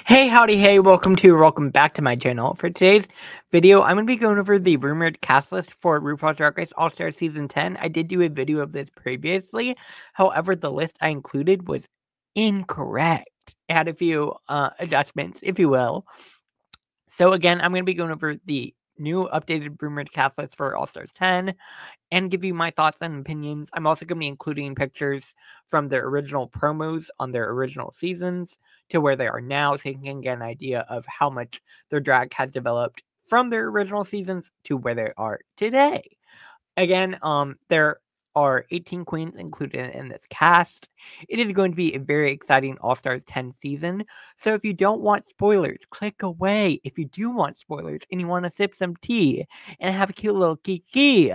Hey, howdy, hey, welcome back to my channel. For today's video, I'm going to be going over the rumored cast list for RuPaul's Drag Race All-Star Season 10. I did do a video of this previously. However, the list I included was incorrect. It had a few adjustments, if you will. So again, I'm going to be going over the new updated rumored cast list for All-Stars 10 and give you my thoughts and opinions. I'm also going to be including pictures from their original promos on their original seasons to where they are now, so you can get an idea of how much their drag has developed from their original seasons to where they are today. Again, there are 18 queens included in this cast. It is going to be a very exciting All-Stars 10 season. So if you don't want spoilers, click away. If you do want spoilers and you want to sip some tea and have a cute little kiki,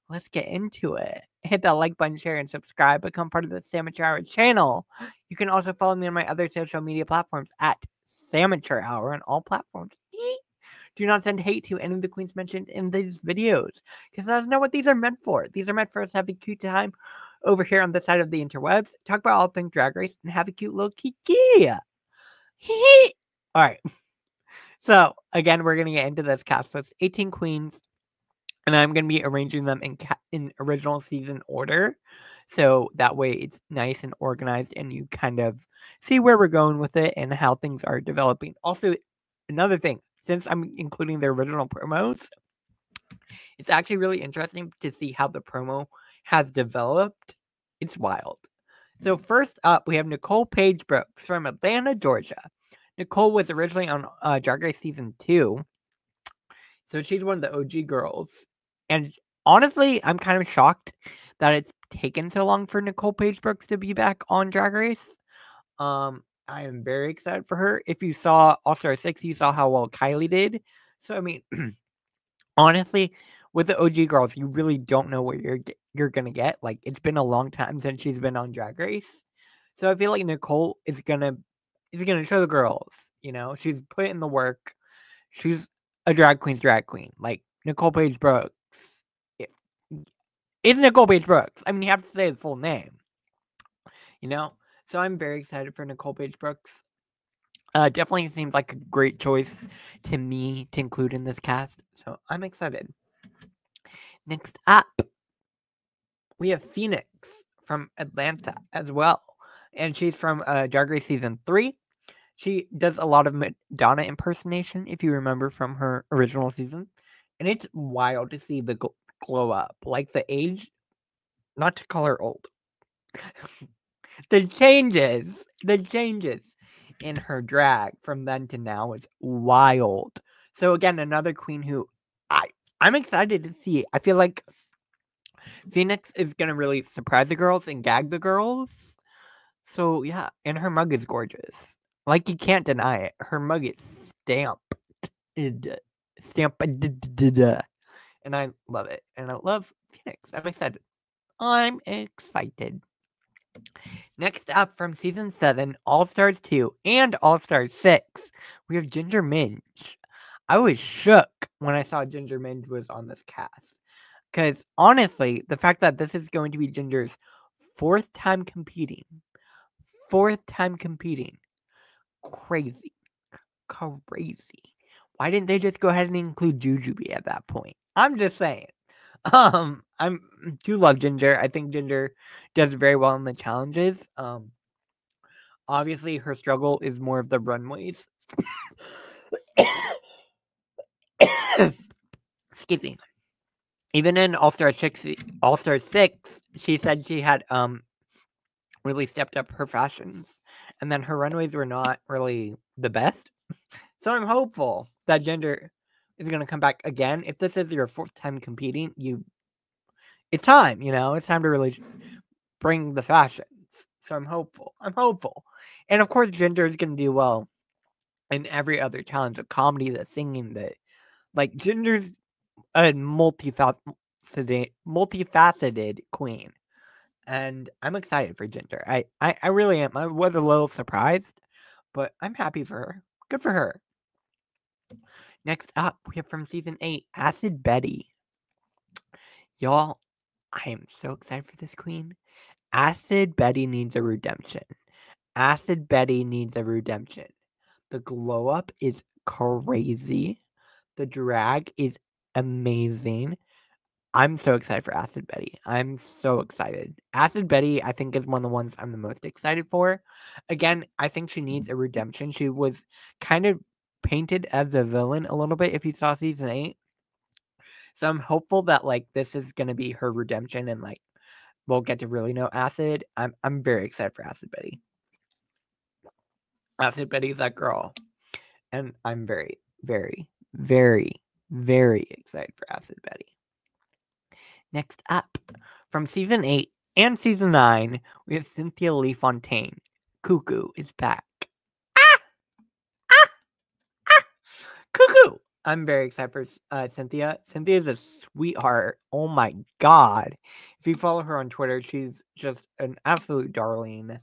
let's get into it. Hit that like button, share, and subscribe. Become part of the Sandwich Hour channel. You can also follow me on my other social media platforms at Sandwich Hour on all platforms. Do not send hate to any of the queens mentioned in these videos, because that's not what these are meant for. These are meant for us to have a cute time over here on this side of the interwebs, talk about all things Drag Race, and have a cute little kiki. Alright. So, again, we're going to get into this cast. So it's 18 queens, and I'm going to be arranging them in original season order. So that way it's nice and organized, and you kind of see where we're going with it and how things are developing. Also, another thing, since I'm including the original promos, it's actually really interesting to see how the promo has developed. It's wild. So first up, we have Nicole Paige Brooks from Atlanta, Georgia. Nicole was originally on Drag Race Season 2. So she's one of the OG girls. And honestly, I'm kind of shocked that it's taken so long for Nicole Paige Brooks to be back on Drag Race. I am very excited for her. If you saw All-Star 6, you saw how well Kylie did. So, I mean, honestly, with the OG girls, you really don't know what you're gonna get. Like, it's been a long time since she's been on Drag Race. So I feel like Nicole is gonna show the girls, she's put in the work. She's a drag queen's drag queen. Like, Nicole Paige Brooks. It's Nicole Paige Brooks. I mean, you have to say the full name. So I'm very excited for Nicole Paige Brooks. Definitely seems like a great choice to me to include in this cast. So I'm excited. Next up, we have Phoenix from Atlanta as well. And she's from Drag Race Season 3. She does a lot of Madonna impersonation, if you remember from her original season. And it's wild to see the glow up. Like, the age, not to call her old. the changes in her drag from then to now is wild. So again, another queen who I'm excited to see. I feel like Phoenix is gonna really surprise the girls and gag the girls. So yeah, and her mug is gorgeous. Like, you can't deny it. Her mug is stamped, and I love it. And I love Phoenix. I'm excited. Next up, from Season 7, All-Stars 2, and All-Stars 6, we have Ginger Minj. I was shook when I saw Ginger Minj was on this cast. Because, honestly, the fact that this is going to be Ginger's fourth time competing. Crazy. Why didn't they just go ahead and include Jujubee at that point? I'm just saying. I do love Ginger. I think Ginger does very well in the challenges. Obviously, her struggle is more of the runways. Excuse me. Even in All-Star 6, she said she had really stepped up her fashions, and then her runways were not really the best. So I'm hopeful that Ginger is going to come back again. If this is your fourth time competing, it's time, it's time to really bring the fashions. So I'm hopeful. And of course, Ginger is going to do well in every other challenge, the comedy, the singing, like, Ginger's a multifaceted queen. And I'm excited for Ginger. I really am. I was a little surprised, but I'm happy for her. Good for her. Next up, we have from Season 8, Acid Betty. Y'all, I am so excited for this queen. Acid Betty needs a redemption. The glow up is crazy. The drag is amazing. I'm so excited for Acid Betty. I'm so excited. Acid Betty, I think, is one of the ones I'm the most excited for. Again, I think she needs a redemption. She was kind of painted as a villain a little bit if you saw season 8. So I'm hopeful that like this is gonna be her redemption and like we'll get to really know Acid. I'm very excited for Acid Betty. Acid Betty is that girl. And I'm very, very, very, very excited for Acid Betty. Next up, from season 8 and season 9, we have Cynthia Lee Fontaine. Cuckoo is back. Ah! Ah! Ah! Cuckoo! I'm very excited for Cynthia. Cynthia is a sweetheart. Oh my god. If you follow her on Twitter, she's just an absolute darling.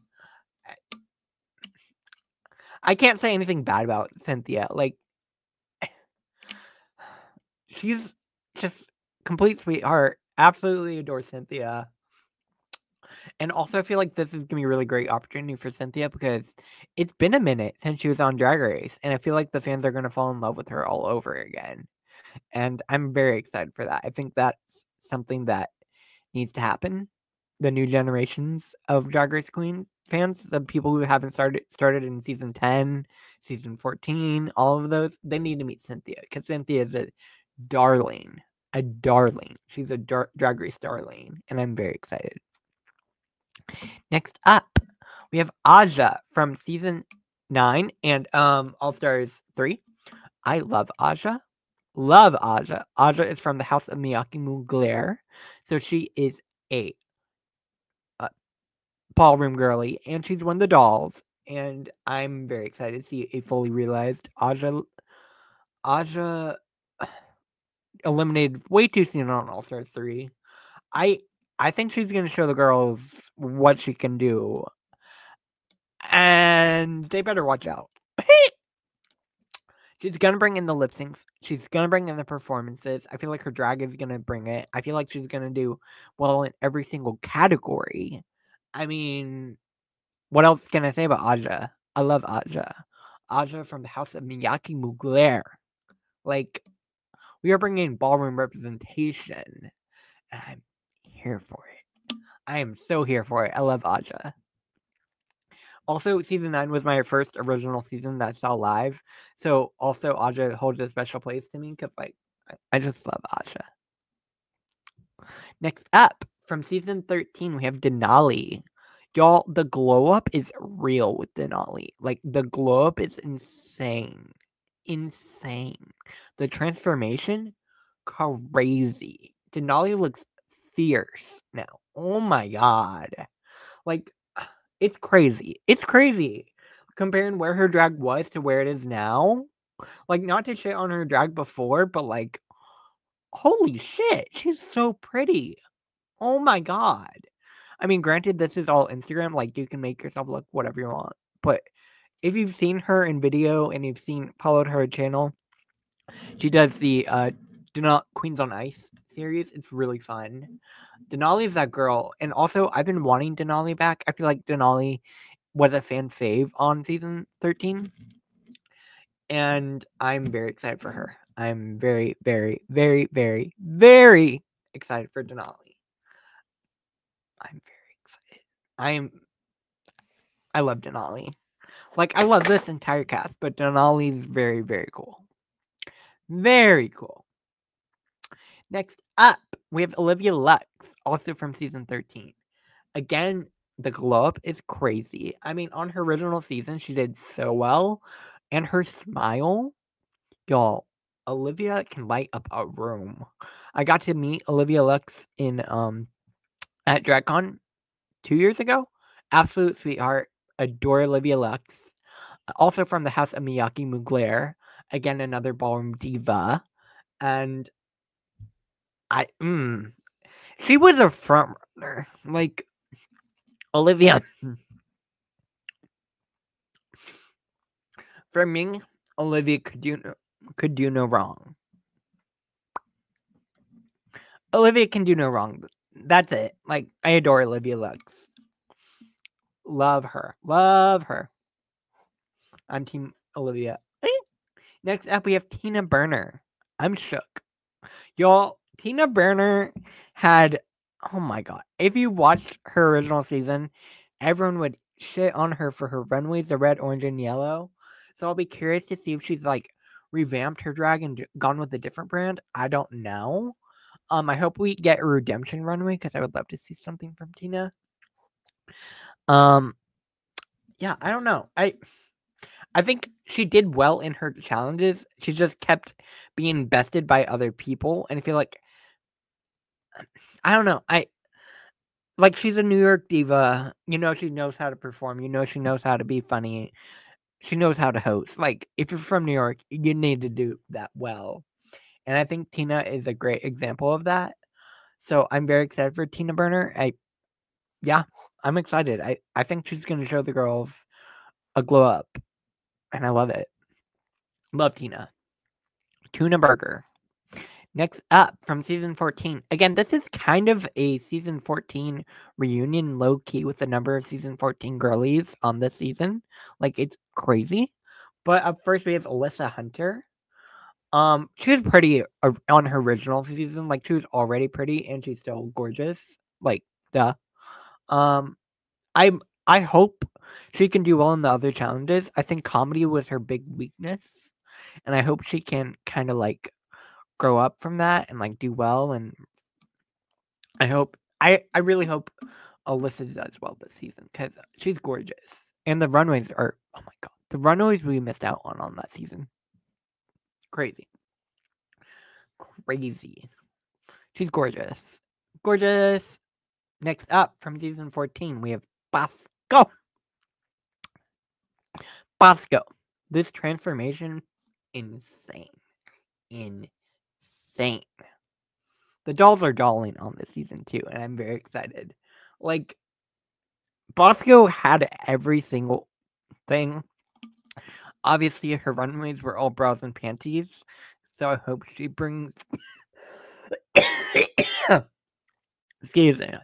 I can't say anything bad about Cynthia. Like, she's just complete sweetheart. Absolutely adore Cynthia. And also, I feel like this is gonna be a really great opportunity for Cynthia because it's been a minute since she was on Drag Race, and I feel like the fans are gonna fall in love with her all over again. And I'm very excited for that. I think that's something that needs to happen. The new generations of Drag Race Queen fans, the people who haven't started in season 10, season 14, all of those, they need to meet Cynthia because Cynthia is a darling. A darling. She's a Drag Race darling, and I'm very excited. Next up, we have Aja from season 9 and All Stars 3. I love Aja. Love Aja. Aja is from the house of Miyake Mugler. So she is a ballroom girly, and she's one of the dolls. And I'm very excited to see a fully realized Aja. Aja eliminated way too soon on All Stars 3. I think she's gonna show the girls what she can do. And they better watch out. She's gonna bring in the lip syncs. She's gonna bring in the performances. I feel like her drag is gonna bring it. I feel like she's gonna do well in every single category. I mean, what else can I say about Aja? I love Aja. Aja from the house of Miyake Mugler. Like, we are bringing ballroom representation. And I'm here for it. I am so here for it. I love Aja. Also, season 9 was my first original season that I saw live. So, also, Aja holds a special place to me because, like, I just love Aja. Next up, from season 13, we have Denali. Y'all, the glow up is real with Denali. Like, the glow up is insane. Insane. The transformation, crazy. Denali looks fierce now. Oh my god. Like, it's crazy. It's crazy. Comparing where her drag was to where it is now. Like, not to shit on her drag before, but like, holy shit, she's so pretty. Oh my god. I mean, granted, this is all Instagram. Like, you can make yourself look whatever you want. But if you've seen her in video and you've followed her channel, she does the Queens on Ice series. It's really fun. Denali is that girl. And also, I've been wanting Denali back. I feel like Denali was a fan fave on season 13. And I'm very excited for her. I'm very, very, very, very, very excited for Denali. I'm very excited. I love Denali. Like, I love this entire cast, but Denali's very, very cool. Very cool. Next up, we have Olivia Lux, also from season 13. Again, the glow up is crazy. I mean, on her original season, she did so well. And her smile, y'all, Olivia can light up a room. I got to meet Olivia Lux in at DragCon 2 years ago. Absolute sweetheart. Adore Olivia Lux. Also from the house of Miyake Mugler. Again, another ballroom diva. And she was a front runner. Like, Olivia. For me, Olivia could do no wrong. Olivia can do no wrong. That's it. Like, I adore Olivia Lux. Love her. Love her. I'm team Olivia. Next up, we have Tina Burner. I'm shook. Y'all, Tina Burner had, oh my god. If you watched her original season, everyone would shit on her for her runways, the red, orange, and yellow. So I'll be curious to see if she's like revamped her drag and gone with a different brand. I don't know. I hope we get a redemption runway because I would love to see something from Tina. Yeah, I don't know. I think she did well in her challenges. She just kept being bested by other people, and I feel like I don't know. She's a New York diva. You know she knows how to perform. You know she knows how to be funny. She knows how to host. Like if you're from New York, you need to do that well. And I think Tina is a great example of that. So I'm very excited for Tina Burner. Yeah, I'm excited. I think she's gonna show the girls a glow up. And I love it. Love Tina. Tuna Burger. Next up from season 14. Again, this is kind of a season 14 reunion low key with the number of season 14 girlies on this season. Like it's crazy. But up first we have Alyssa Hunter. She was pretty on her original season. Like she was already pretty and she's still gorgeous. Like duh. Um I hope she can do well in the other challenges. I think comedy was her big weakness. And I hope she can kind of like grow up from that and like do well. And I really hope Alyssa does well this season because she's gorgeous. And the runways are, oh my god, the runways we missed out on that season. Crazy. She's gorgeous. Gorgeous. Next up from season 14, we have Bosco. This transformation, insane. Insane. The dolls are dolling on this season too, and I'm very excited. Like, Bosco had every single thing. Obviously, her runways were all bras and panties, so I hope she brings. Excuse me.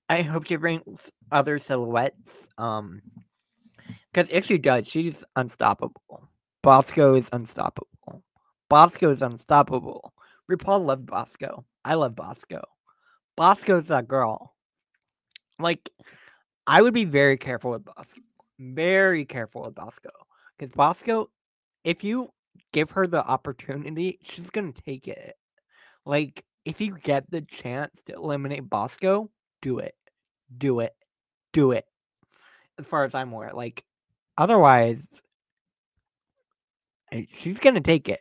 I hope she brings other silhouettes. Because if she does, she's unstoppable. Bosco is unstoppable. RuPaul loved Bosco. I love Bosco. Bosco's that girl. Like, I would be very careful with Bosco. Very careful with Bosco. Because Bosco, if you give her the opportunity, she's going to take it. Like, if you get the chance to eliminate Bosco, do it. Do it. Do it. As far as I'm aware. Like, otherwise, she's going to take it.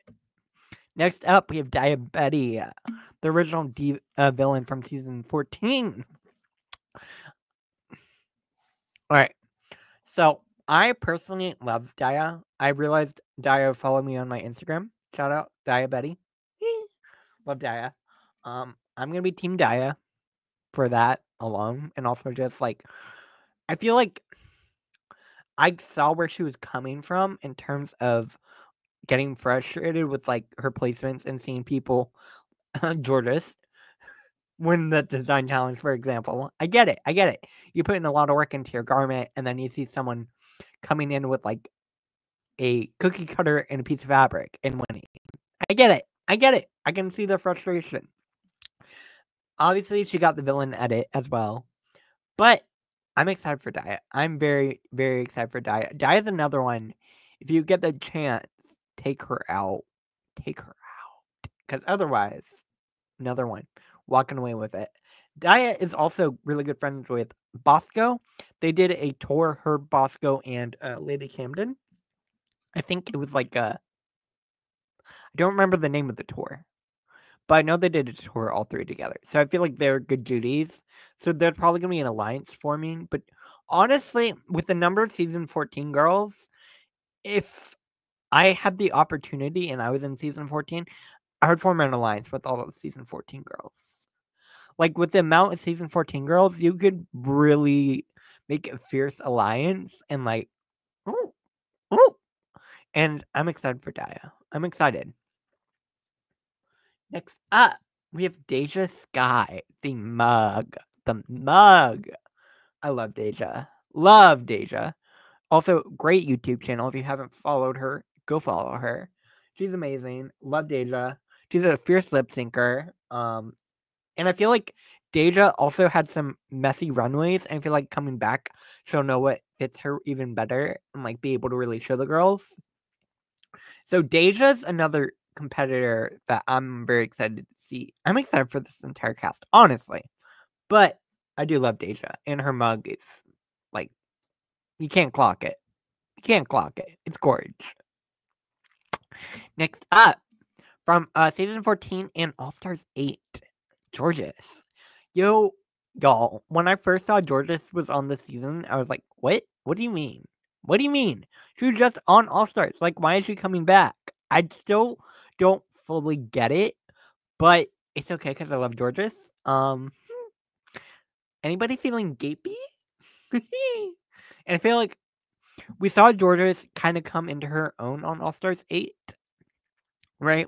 Next up, we have Diabetti, the original villain from season 14. Alright. So, I personally love Dia. I realized Dia followed me on my Instagram. Shout out, Diabetti. Love Dia. I'm gonna be Team Dia for that alone. And also just like, I feel like I saw where she was coming from in terms of getting frustrated with like her placements and seeing people, Georges, win the design challenge, for example. I get it. You put in a lot of work into your garment, and then you see someone coming in with like a cookie cutter and a piece of fabric and winning. I get it. I can see the frustration. Obviously, she got the villain edit as well, but I'm excited for Dia. I'm very, very excited for Dia. Dia's another one. If you get the chance, take her out. Because otherwise, another one. Walking away with it. Dia is also really good friends with Bosco. They did a tour, her, Bosco, and Lady Camden. I think it was like I don't remember the name of the tour. But I know they did a tour all three together. So I feel like they're good Judies. So they're probably going to be an alliance forming. But honestly, with the number of season 14 girls, if I had the opportunity and I was in season 14, I would form an alliance with all those season 14 girls. Like with the amount of season 14 girls, you could really make a fierce alliance and like, ooh, ooh. And I'm excited for Dia. I'm excited. Next up, we have Deja Sky, the mug. I love Deja. Also, great YouTube channel. If you haven't followed her, go follow her. She's amazing. Love Deja. She's a fierce lip syncer. And I feel like Deja also had some messy runways, and I feel like coming back, she'll know what fits her even better and like be able to really show the girls. So Deja's another competitor that I'm very excited to see. I'm excited for this entire cast, honestly. But I do love Deja, and her mug is like, you can't clock it. You can't clock it. It's gorgeous. Next up, from season 14 and All Stars 8, Georges. Y'all, when I first saw Georges was on the season, I was like, what? What do you mean? What do you mean? She was just on All Stars. Like, why is she coming back? I still don't fully get it, but it's okay because I love Georges. Anybody feeling gapey? And I feel like we saw Georges kind of come into her own on All Stars 8, right?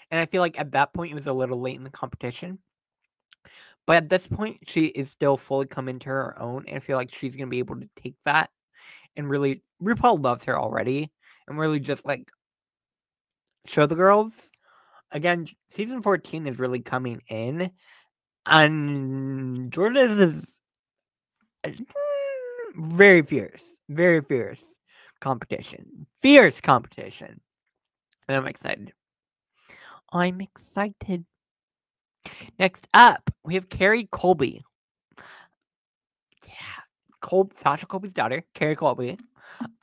And I feel like at that point it was a little late in the competition. But at this point, she is still fully come into her own, and I feel like she's gonna be able to take that and really. RuPaul loves her already, and really just like show the girls. Again, season 14 is really coming in, and Jordan is very fierce competition, and I'm excited. Next up, we have Carrie Colby. Yeah, Sasha Colby's daughter, Carrie Colby.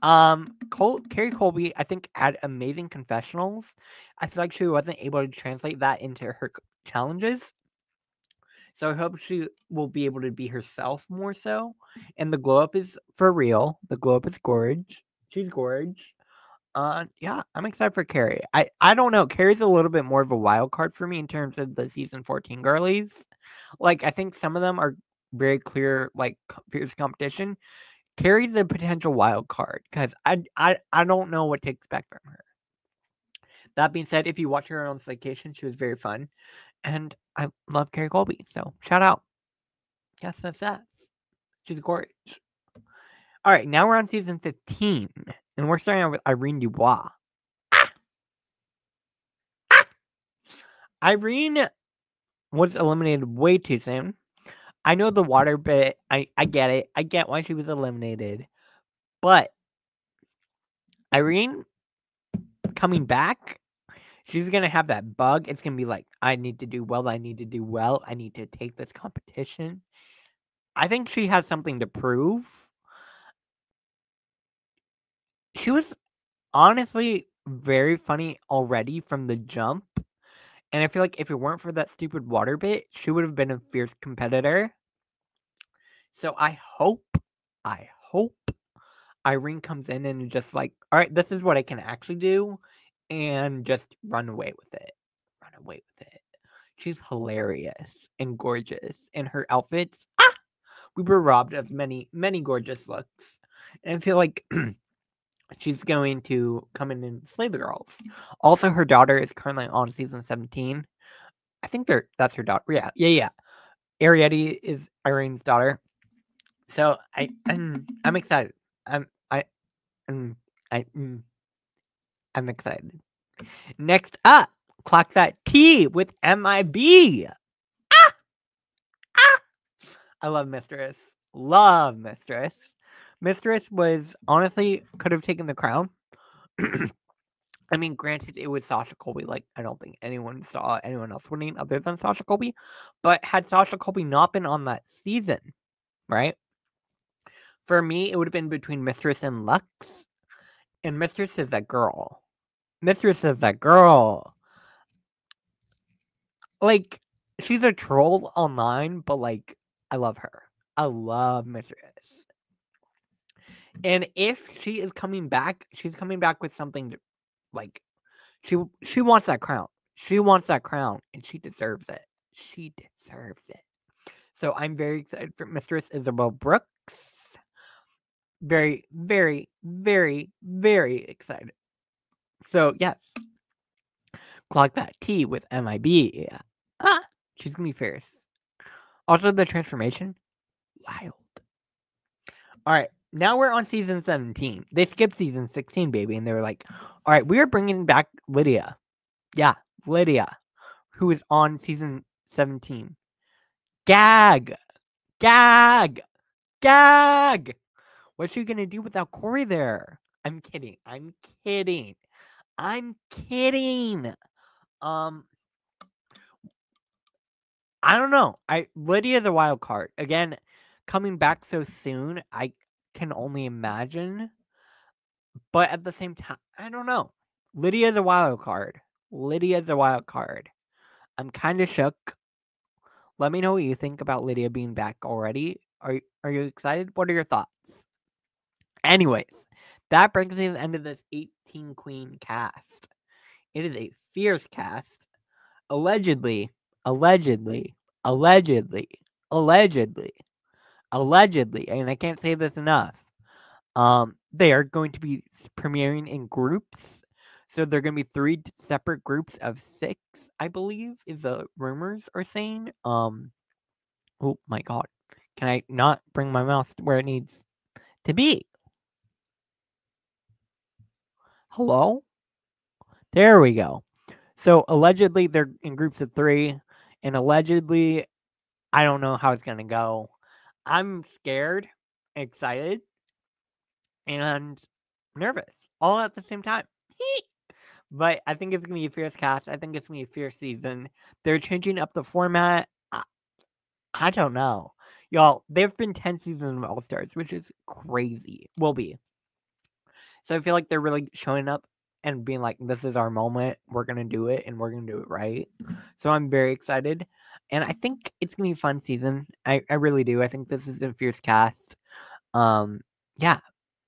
Carrie Colby, I think, had amazing confessionals. I feel like she wasn't able to translate that into her challenges. So I hope she will be able to be herself more so. And the glow up is for real. The glow up is gorge. She's gorge. Yeah, I'm excited for Carrie. I don't know. Carrie's a little bit more of a wild card for me in terms of the season 14 girlies. Like, I think some of them are very clear, like, fierce competition. Carrie's a potential wild card because I don't know what to expect from her. That being said, if you watch her on vacation, she was very fun. And I love Carrie Colby, so shout out. Yes, that's. She's gorgeous. All right, now we're on season 15, and we're starting out with Irene Dubois. Irene was eliminated way too soon. I know the water bit. I get it. I get why she was eliminated. But Irene coming back, she's going to have that bug. It's going to be like, I need to do well. I need to take this competition. I think she has something to prove. She was honestly very funny already from the jump. And I feel like if it weren't for that stupid water bit, she would have been a fierce competitor. So I hope Irene comes in and just like, all right, this is what I can actually do, and just run away with it. She's hilarious and gorgeous, and her outfits. We were robbed of many gorgeous looks, and I feel like she's going to come in and slay the girls. Also, her daughter is currently on season 17. I think that's her daughter. Yeah. Ariete is Irene's daughter. So I'm excited. I'm excited. Next up, clock that T with MIB. I love Mistress. Mistress was honestly could have taken the crown. I mean, granted, it was Sasha Colby. Like, I don't think anyone saw anyone else winning other than Sasha Colby. But had Sasha Colby not been on that season, right? For me, it would have been between Mistress and Lux. And Mistress is that girl. Like, she's a troll online, but like, I love her. I love Mistress. And if she is coming back, she's coming back with something like she wants that crown. She wants that crown, and she deserves it. So I'm very excited for Mistress Isabel Brooks. Very, very, very, very excited. So yes, clock that T with MIB. She's gonna be fierce. Also, the transformation, wild. All right, now we're on season 17. They skipped season 16, baby, and they were like, all right, we are bringing back Lydia. Yeah, Lydia, who is on season 17. Gag! Gag! Gag! What's she gonna do without Corey there? I'm kidding. I'm kidding. I'm kidding. Um, I don't know. Lydia's a wild card. Again, coming back so soon, I can only imagine. But at the same time, I don't know. Lydia's a wild card. Lydia's a wild card. I'm kind of shook. Let me know what you think about Lydia being back already. Are you excited? What are your thoughts? Anyways, that brings me to the end of this 18 queen cast. It is a fierce cast. Allegedly, allegedly, allegedly, allegedly, allegedly, and I can't say this enough. They are going to be premiering in groups. So they're going to be 3 separate groups of 6, I believe, is the rumors are saying. Oh my god. Can I not bring my mouse where it needs to be? Hello? There we go. So allegedly they're in groups of 3, and allegedly I don't know how it's going to go. I'm scared, excited, and nervous all at the same time. But I think it's going to be a fierce cast. I think it's going to be a fierce season. They're changing up the format. I don't know. Y'all, there have been 10 seasons of All Stars, which is crazy. Will be. So I feel like they're really showing up and being like, this is our moment. We're going to do it, and we're going to do it right. So I'm very excited. And I think it's going to be a fun season. I really do. I think this is a fierce cast. Yeah.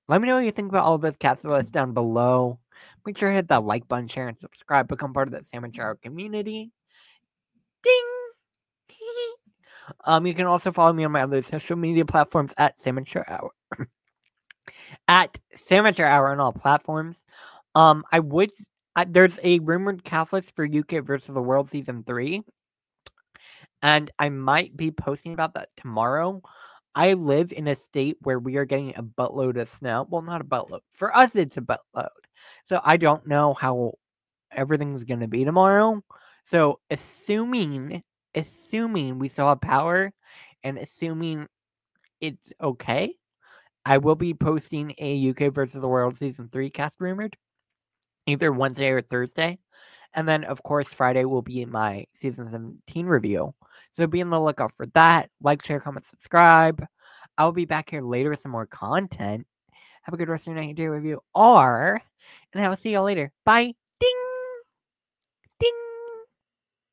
Let me know what you think about all of this cast list down below. Make sure to hit that like button, share, and subscribe. Become part of that Sam and Charo community. Ding! You can also follow me on my other social media platforms at Sam and Charo Hour. At Sam and Charo Hour on all platforms. There's a rumored cast list for UK versus the World Season 3. And I might be posting about that tomorrow. I live in a state where we are getting a buttload of snow. Well, not a buttload. For us, it's a buttload. So I don't know how everything's going to be tomorrow. So assuming we still have power and assuming it's okay, I will be posting a UK versus the World Season 3 cast rumored either Wednesday or Thursday. And then, of course, Friday will be my Season 17 review. So be on the lookout for that. Like, share, comment, subscribe. I'll be back here later with some more content. Have a good rest of your night, day review. And I will see y'all later. Bye.